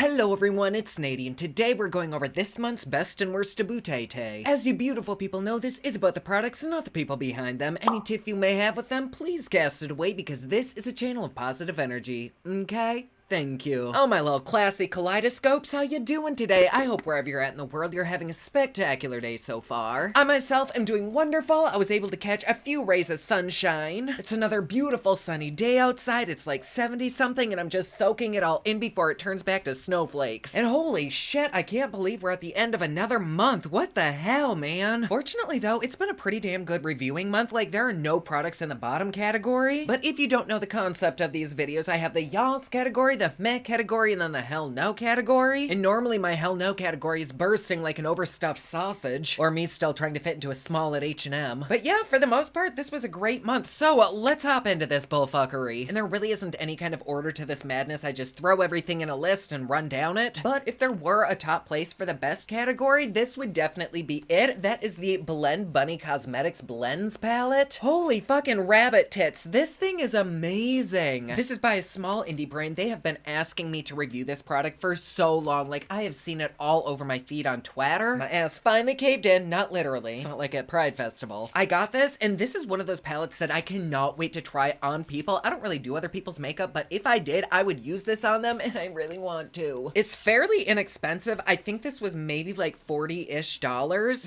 Hello everyone, it's Nadie, and today we're going over this month's best and worst taboo-tay-tay. As you beautiful people know, this is about the products, not the people behind them. Any tiff you may have with them, please cast it away because this is a channel of positive energy, okay? Thank you. Oh, my little classy kaleidoscopes, how you doing today? I hope wherever you're at in the world, you're having a spectacular day so far. I myself am doing wonderful. I was able to catch a few rays of sunshine. It's another beautiful sunny day outside. It's like 70 something and I'm just soaking it all in before it turns back to snowflakes. And holy shit, I can't believe we're at the end of another month. What the hell, man? Fortunately though, it's been a pretty damn good reviewing month. Like, there are no products in the bottom category. But if you don't know the concept of these videos, I have the y'all's category, the meh category, and then the hell no category. And normally my hell no category is bursting like an overstuffed sausage, or me still trying to fit into a small at H&M. But yeah, for the most part, this was a great month. So let's hop into this bullfuckery. And there really isn't any kind of order to this madness. I just throw everything in a list and run down it. But if there were a top place for the best category, this would definitely be it. That is the Blend Bunny Cosmetics Blends palette. Holy fucking rabbit tits. This thing is amazing. This is by a small indie brand. They have been asking me to review this product for so long. Like, I have seen it all over my feed on Twitter. My ass finally caved in, not literally. It's not like at Pride Festival. I got this, and this is one of those palettes that I cannot wait to try on people. I don't really do other people's makeup, but if I did, I would use this on them, and I really want to. It's fairly inexpensive. I think this was maybe like $40-ish.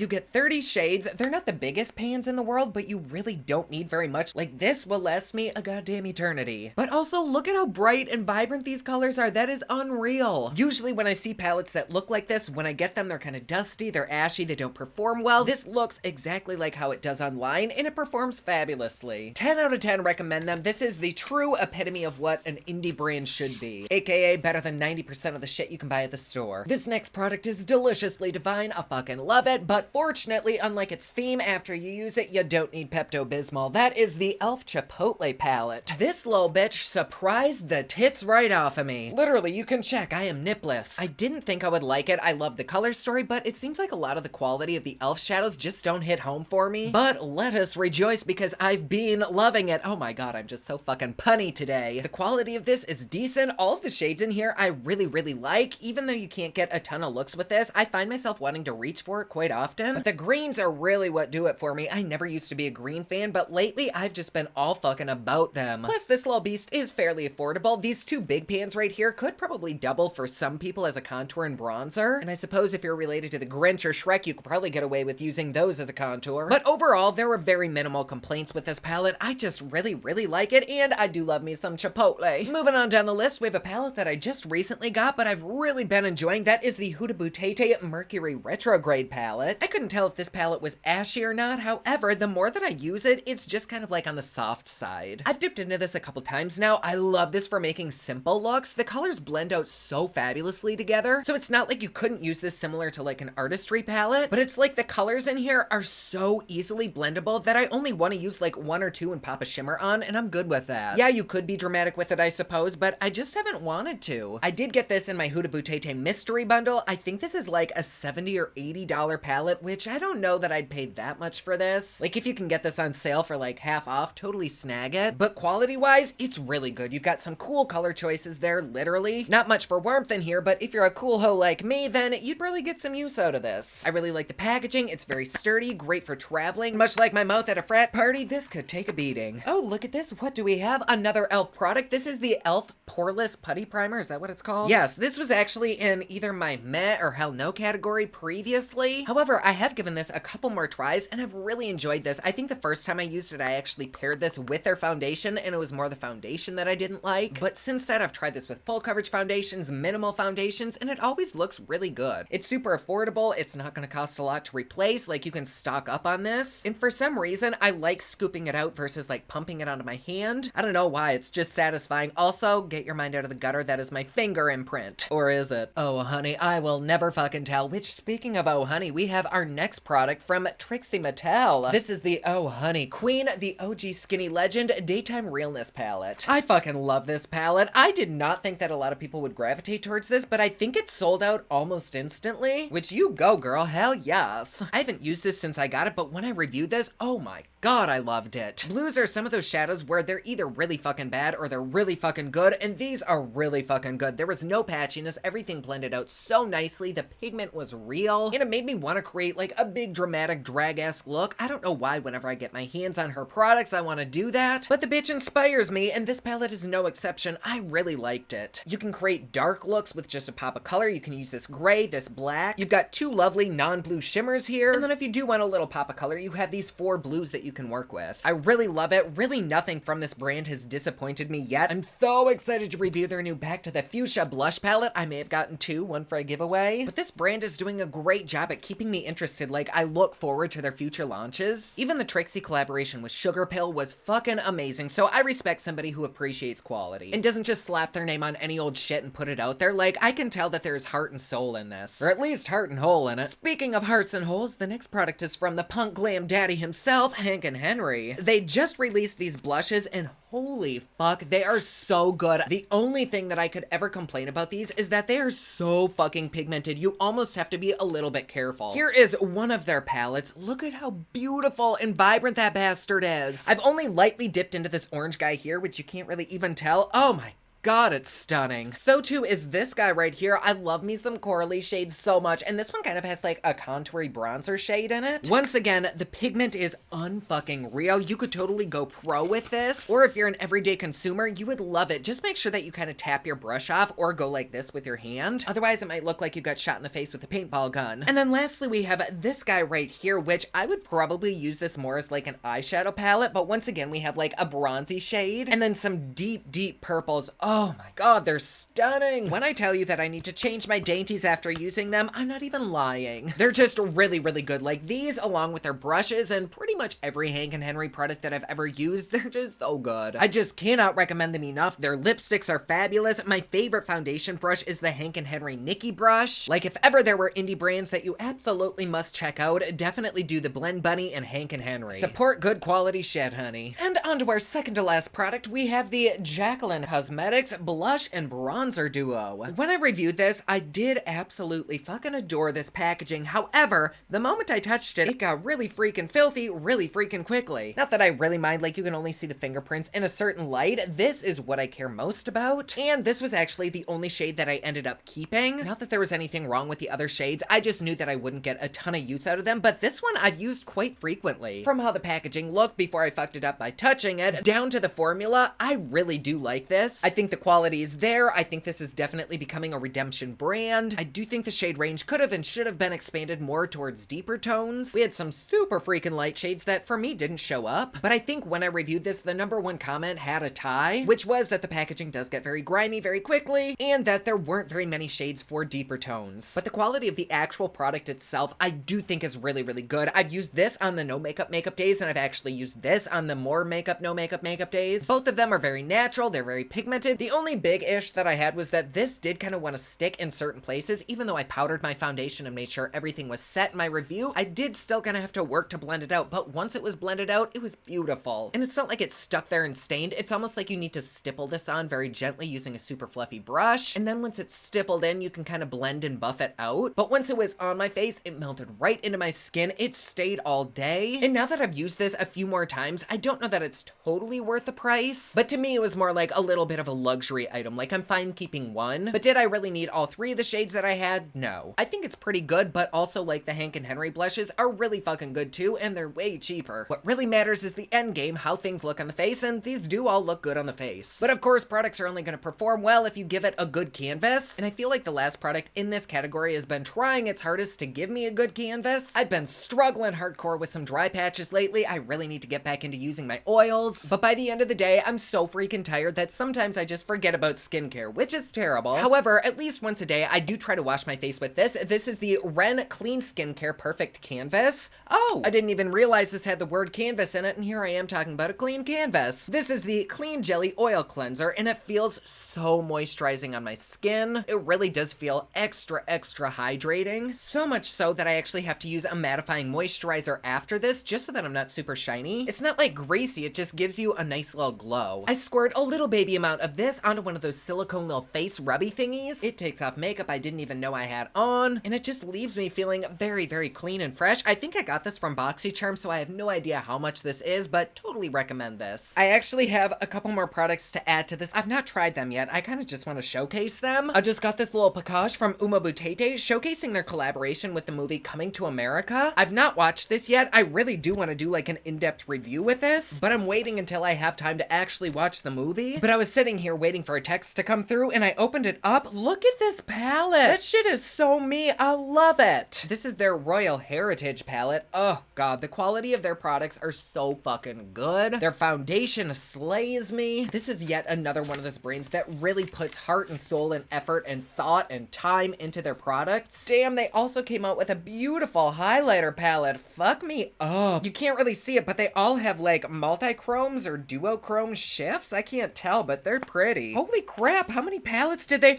You get 30 shades. They're not the biggest pans in the world, but you really don't need very much. Like, this will last me a goddamn eternity. But also, look at how bright and vibrant these colors are. That is unreal. Usually when I see palettes that look like this, when I get them, they're kind of dusty, they're ashy, they don't perform well. This looks exactly like how it does online, and it performs fabulously. 10 out of 10 recommend them. This is the true epitome of what an indie brand should be, aka better than 90% of the shit you can buy at the store. This next product is deliciously divine. I fucking love it, but fortunately, unlike its theme, after you use it, you don't need Pepto-Bismol. That is the e.l.f. Chipotle palette. This little bitch surprised the tits right off of me. Literally, you can check, I am nipless. I didn't think I would like it. I love the color story, but it seems like a lot of the quality of the e.l.f. shadows just don't hit home for me. But let us rejoice because I've been loving it. Oh my god, I'm just so fucking punny today. The quality of this is decent. All of the shades in here I really, really like. Even though you can't get a ton of looks with this, I find myself wanting to reach for it quite often. But the greens are really what do it for me. I never used to be a green fan, but lately I've just been all fucking about them. Plus, this little beast is fairly affordable. These two big pans right here could probably double for some people as a contour and bronzer. And I suppose if you're related to the Grinch or Shrek, you could probably get away with using those as a contour. But overall, there were very minimal complaints with this palette. I just really, really like it, and I do love me some Chipotle. Moving on down the list, we have a palette that I just recently got, but I've really been enjoying. That is the Huda Beauté Mercury Retrograde palette. I couldn't tell if this palette was ashy or not. However, the more that I use it, it's just kind of like on the soft side. I've dipped into this a couple times now. I love this for making simple looks. The colors blend out so fabulously together, so it's not like you couldn't use this similar to like an artistry palette, but it's like the colors in here are so easily blendable that I only want to use like one or two and pop a shimmer on, and I'm good with that. Yeah, you could be dramatic with it, I suppose, but I just haven't wanted to. I did get this in my Huda Beauté mystery bundle. I think this is like a $70 or $80 palette, which I don't know that I'd pay that much for this. Like, if you can get this on sale for like half off, totally snag it. But quality-wise, it's really good. You've got some cool color choices there, literally. Not much for warmth in here, but if you're a cool hoe like me, then you'd really get some use out of this. I really like the packaging. It's very sturdy, great for traveling. Much like my mouth at a frat party, this could take a beating. Oh, look at this. What do we have? Another e.l.f. product. This is the e.l.f. Poreless Putty Primer. Is that what it's called? Yes, this was actually in either my meh or hell no category previously. However, I have given this a couple more tries, and I've really enjoyed this. I think the first time I used it, I actually paired this with their foundation, and it was more the foundation that I didn't like. But since that, I've tried this with full coverage foundations, minimal foundations, and it always looks really good. It's super affordable. It's not going to cost a lot to replace. Like, you can stock up on this. And for some reason, I like scooping it out versus like pumping it onto my hand. I don't know why. It's just satisfying. Also, get your mind out of the gutter. That is my finger imprint. Or is it? Oh, honey, I will never fucking tell. Which, speaking of oh, honey, we have our next product from Trixie Matte. This is the oh, honey queen, the OG Skinny Legend Daytime Realness palette. I fucking love this palette. I did did not think that a lot of people would gravitate towards this, but I think it sold out almost instantly, which you go, girl, hell yes. I haven't used this since I got it, but when I reviewed this, oh my god, I loved it. Blues are some of those shadows where they're either really fucking bad or they're really fucking good, and these are really fucking good. There was no patchiness, everything blended out so nicely, the pigment was real, and it made me want to create like a big dramatic drag-esque look. I don't know why whenever I get my hands on her products I want to do that, but the bitch inspires me, and this palette is no exception. I really liked it. You can create dark looks with just a pop of color. You can use this gray, this black. You've got two lovely non-blue shimmers here, and then if you do want a little pop of color, you have these 4 blues that you can work with. I really love it. Really nothing from this brand has disappointed me yet. I'm so excited to review their new Back to the Fuchsia blush palette. I may have gotten 2, one for a giveaway, but this brand is doing a great job at keeping me interested. Like, I look forward to their future launches. Even the Trixie collaboration with Sugar Pill was fucking amazing, so I respect somebody who appreciates quality and doesn't just slap their name on any old shit and put it out there. Like, I can tell that there's heart and soul in this, or at least heart and hole in it. Speaking of hearts and holes, the next product is from the punk glam daddy himself, Hank and Henry. They just released these blushes, and holy fuck, they are so good. The only thing that I could ever complain about these is that they are so fucking pigmented. You almost have to be a little bit careful. Here is one of their palettes. Look at how beautiful and vibrant that bastard is. I've only lightly dipped into this orange guy here, which you can't really even tell. Oh my god, it's stunning. So too is this guy right here. I love me some Coralie shades so much, and this one kind of has like a contoury bronzer shade in it. Once again, the pigment is unfucking real. You could totally go pro with this, or if you're an everyday consumer, you would love it. Just make sure that you kind of tap your brush off or go like this with your hand. Otherwise, it might look like you got shot in the face with a paintball gun. And then lastly, we have this guy right here, which I would probably use this more as like an eyeshadow palette, but once again, we have like a bronzy shade and then some deep, deep purples. Oh my god, they're stunning. When I tell you that I need to change my dainties after using them, I'm not even lying. They're just really, really good. Like these, along with their brushes and pretty much every Hank and Henry product that I've ever used, they're just so good. I just cannot recommend them enough. Their lipsticks are fabulous. My favorite foundation brush is the Hank and Henry Nikki brush. Like if ever there were indie brands that you absolutely must check out, definitely do the Blend Bunny and Hank and Henry. Support good quality shit, honey. And on to our second to last product, we have the Jaclyn Cosmetics Blush and Bronzer Duo. When I reviewed this, I did absolutely fucking adore this packaging. However, the moment I touched it, it got really freaking filthy really freaking quickly. Not that I really mind, like you can only see the fingerprints in a certain light. This is what I care most about. And this was actually the only shade that I ended up keeping. Not that there was anything wrong with the other shades, I just knew that I wouldn't get a ton of use out of them, but this one I've used quite frequently. From how the packaging looked before I fucked it up by touching it, down to the formula, I really do like this. I think the quality is there. I think this is definitely becoming a redemption brand. I do think the shade range could have and should have been expanded more towards deeper tones. We had some super freaking light shades that for me didn't show up, but I think when I reviewed this, the #1 comment had a tie, which was that the packaging does get very grimy very quickly and that there weren't very many shades for deeper tones. But the quality of the actual product itself, I do think is really, really good. I've used this on the no makeup days, and I've actually used this on the more makeup, no makeup days. Both of them are very natural. They're very pigmented. The only big ish that I had was that this did kind of want to stick in certain places. Even though I powdered my foundation and made sure everything was set in my review, I did still kind of have to work to blend it out, but once it was blended out, it was beautiful. And it's not like it's stuck there and stained. It's almost like you need to stipple this on very gently using a super fluffy brush, and then once it's stippled in, you can kind of blend and buff it out. But once it was on my face, it melted right into my skin. It stayed all day. And now that I've used this a few more times, I don't know that it's totally worth the price, but to me it was more like a little bit of a luxury item. Like I'm fine keeping one, but did I really need all 3 of the shades that I had? No. I think it's pretty good, but also like the Hank and Henry blushes are really fucking good too, and they're way cheaper. What really matters is the end game, how things look on the face, and these do all look good on the face. But of course, products are only going to perform well if you give it a good canvas, and I feel like the last product in this category has been trying its hardest to give me a good canvas. I've been struggling hardcore with some dry patches lately. I really need to get back into using my oils, but by the end of the day, I'm so freaking tired that sometimes I just forget about skincare, which is terrible. However, at least once a day, I do try to wash my face with this. This is the Ren Clean Skincare Perfect Canvas. Oh, I didn't even realize this had the word canvas in it, and here I am talking about a clean canvas. This is the Clean Jelly Oil Cleanser, and it feels so moisturizing on my skin. It really does feel extra hydrating. So much so that I actually have to use a mattifying moisturizer after this, just so that I'm not super shiny. It's not like greasy, it just gives you a nice little glow. I squirt a little baby amount of this onto one of those silicone little face rubby thingies. It takes off makeup I didn't even know I had on, and it just leaves me feeling very, very clean and fresh. I think I got this from BoxyCharm, so I have no idea how much this is, but totally recommend this. I actually have a couple more products to add to this. I've not tried them yet. I kind of just want to showcase them. I just got this little package from Uma Butete showcasing their collaboration with the movie Coming to America. I've not watched this yet. I really do want to do like an in-depth review with this, but I'm waiting until I have time to actually watch the movie. But I was sitting here waiting for a text to come through and I opened it up. Look at this palette. That shit is so me. I love it. This is their Royal Heritage palette. Oh god, the quality of their products are so fucking good. Their foundation slays me. This is yet another one of those brands that really puts heart and soul and effort and thought and time into their products. Damn, they also came out with a beautiful highlighter palette. Fuck me up. You can't really see it, but they all have like multi-chromes or duochrome shifts. I can't tell, but they're pretty. Holy crap, how many palettes did they...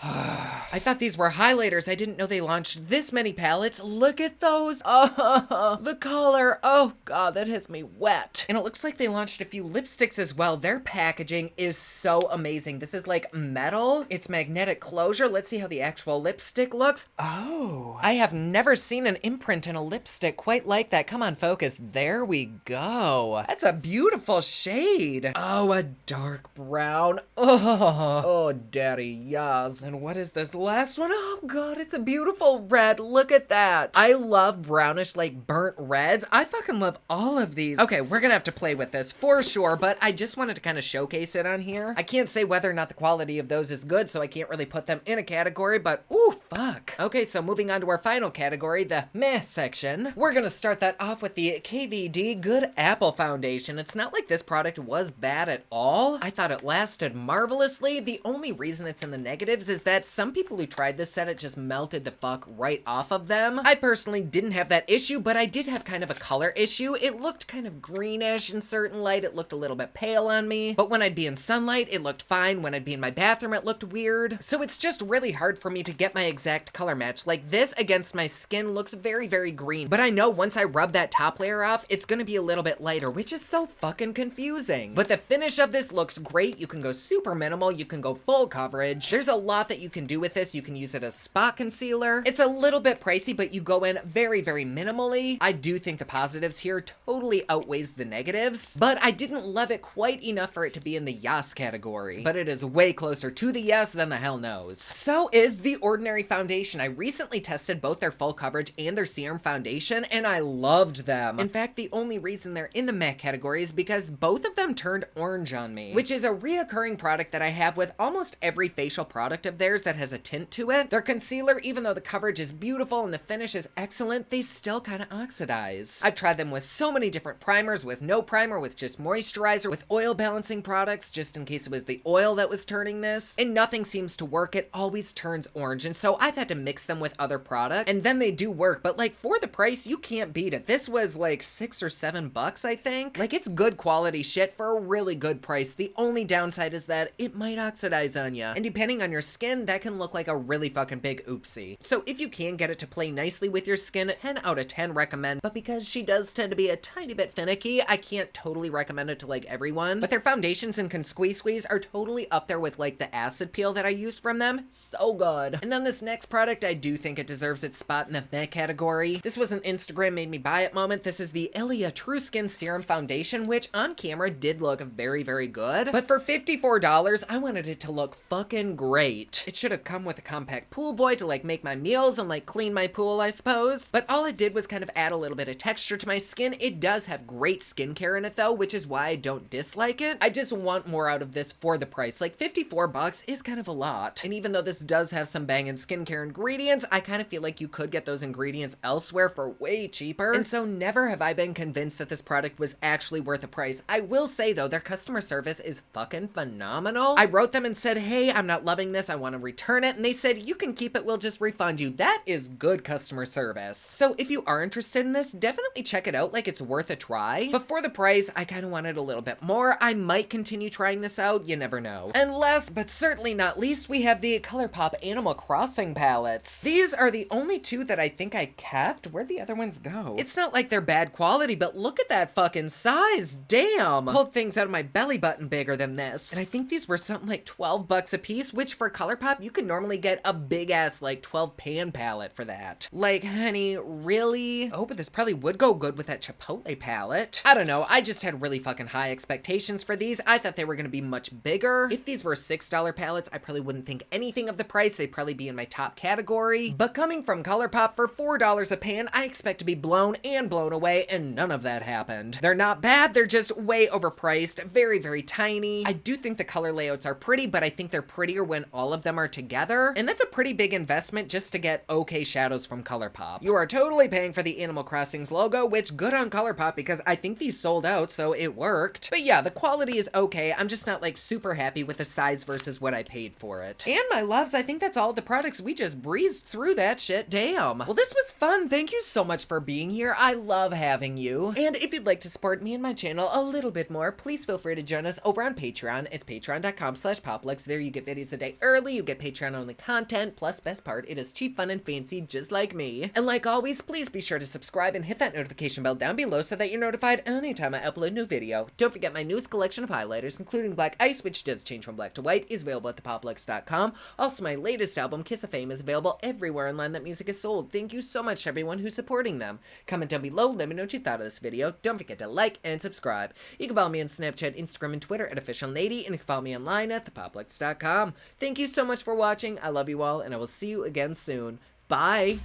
I thought these were highlighters. I didn't know they launched this many palettes. Look at those. Oh, the color. Oh god, that has me wet. And it looks like they launched a few lipsticks as well. Their packaging is so amazing. This is like metal. It's magnetic closure. Let's see how the actual lipstick looks. Oh, I have never seen an imprint in a lipstick quite like that. Come on, focus. There we go. That's a beautiful shade. Oh, a dark brown. Oh, daddy, yes. And what is this last one? Oh god, it's a beautiful red. Look at that. I love brownish, like burnt reds. I fucking love all of these. Okay, we're gonna have to play with this for sure, but I just wanted to kind of showcase it on here. I can't say whether or not the quality of those is good, so I can't really put them in a category, but ooh, fuck. Okay, so moving on to our final category, the meh section. We're gonna start that off with the KVD Good Apple Foundation. It's not like this product was bad at all. I thought it lasted marvelously. The only reason it's in the negatives is that some people who tried this said it just melted the fuck right off of them. I personally didn't have that issue, but I did have kind of a color issue. It looked kind of greenish in certain light. It looked a little bit pale on me, but when I'd be in sunlight, it looked fine. When I'd be in my bathroom, it looked weird. So it's just really hard for me to get my exact color match. Like this against my skin looks very, very green, but I know once I rub that top layer off, it's gonna be a little bit lighter, which is so fucking confusing. But the finish of this looks great. You can go super minimal. You can go full coverage. There's a lot that you can do with this. You can use it as spot concealer. It's a little bit pricey, but you go in very, very minimally. I do think the positives here totally outweighs the negatives, but I didn't love it quite enough for it to be in the yes category. But it is way closer to the yes than the hell knows. So is the Ordinary Foundation. I recently tested both their full coverage and their serum foundation, and I loved them. In fact, the only reason they're in the meh category is because both of them turned orange on me, which is a reoccurring product that I have with almost every facial product of theirs that has a tint to it. Their concealer, even though the coverage is beautiful and the finish is excellent, they still kind of oxidize. I've tried them with so many different primers, with no primer, with just moisturizer, with oil balancing products, just in case it was the oil that was turning this, and nothing seems to work. It always turns orange, and so I've had to mix them with other products, and then they do work, but like for the price, you can't beat it. This was like $6 or $7, I think. Like it's good quality shit for a really good price. The only downside is that it might oxidize on you, and depending on your skin, that can look like a really fucking big oopsie. So if you can get it to play nicely with your skin, 10 out of 10 recommend, but because she does tend to be a tiny bit finicky, I can't totally recommend it to like everyone. But their foundations and Squeeze are totally up there with like the acid peel that I use from them. So good. And then this next product, I do think it deserves its spot in the meh category. This was an Instagram made me buy it moment. This is the Ilia True Skin Serum Foundation, which on camera did look very, very good. But for $54, I wanted it to look fucking great. It should have come with a compact pool boy to like make my meals and like clean my pool, I suppose. But all it did was kind of add a little bit of texture to my skin. It does have great skincare in it though, which is why I don't dislike it. I just want more out of this for the price. Like $54 is kind of a lot. And even though this does have some banging skincare ingredients, I kind of feel like you could get those ingredients elsewhere for way cheaper. And so never have I been convinced that this product was actually worth the price. I will say though, their customer service is fucking phenomenal. I wrote them and said, hey, I'm not loving this. I want to return it. And they said, you can keep it. We'll just refund you. That is good customer service. So if you are interested in this, definitely check it out. Like it's worth a try. But for the price, I kind of wanted a little bit more. I might continue trying this out. You never know. And last but certainly not least, we have the Colourpop Animal Crossing nothing palettes. These are the only two that I think I kept. Where'd the other ones go? It's not like they're bad quality, but look at that fucking size. Damn. Pulled things out of my belly button bigger than this. And I think these were something like 12 bucks a piece, which for Colourpop, you can normally get a big ass like 12 pan palette for that. Like, honey, really? Oh, but this probably would go good with that Chipotle palette. I don't know. I just had really fucking high expectations for these. I thought they were gonna be much bigger. If these were $6 palettes, I probably wouldn't think anything of the price. They'd probably be in my top category. But coming from Colourpop for $4 a pan, I expect to be blown and blown away, and none of that happened. They're not bad, they're just way overpriced, very, very tiny. I do think the color layouts are pretty, but I think they're prettier when all of them are together, and that's a pretty big investment just to get okay shadows from Colourpop. You are totally paying for the Animal Crossings logo, which good on Colourpop because I think these sold out, so it worked. But yeah, the quality is okay. I'm just not like super happy with the size versus what I paid for it. And my loves, I think that's all the products. We just breezed through that shit. Damn. Well, this was fun. Thank you so much for being here. I love having you. And if you'd like to support me and my channel a little bit more, please feel free to join us over on Patreon. It's patreon.com/poplux. There you get videos a day early. You get Patreon only content. Plus, best part, it is cheap, fun, and fancy just like me. And like always, please be sure to subscribe and hit that notification bell down below so that you're notified anytime I upload a new video. Don't forget my newest collection of highlighters, including Black Ice, which does change from black to white, is available at thepoplux.com. Also, my latest album, Kiss of Fame, is available everywhere online that music is sold. Thank you so much to everyone who's supporting them. Comment down below, let me know what you thought of this video. Don't forget to like and subscribe. You can follow me on Snapchat, Instagram, and Twitter at officialnady, and you can follow me online at thepoplux.com. Thank you so much for watching. I love you all, and I will see you again soon. Bye!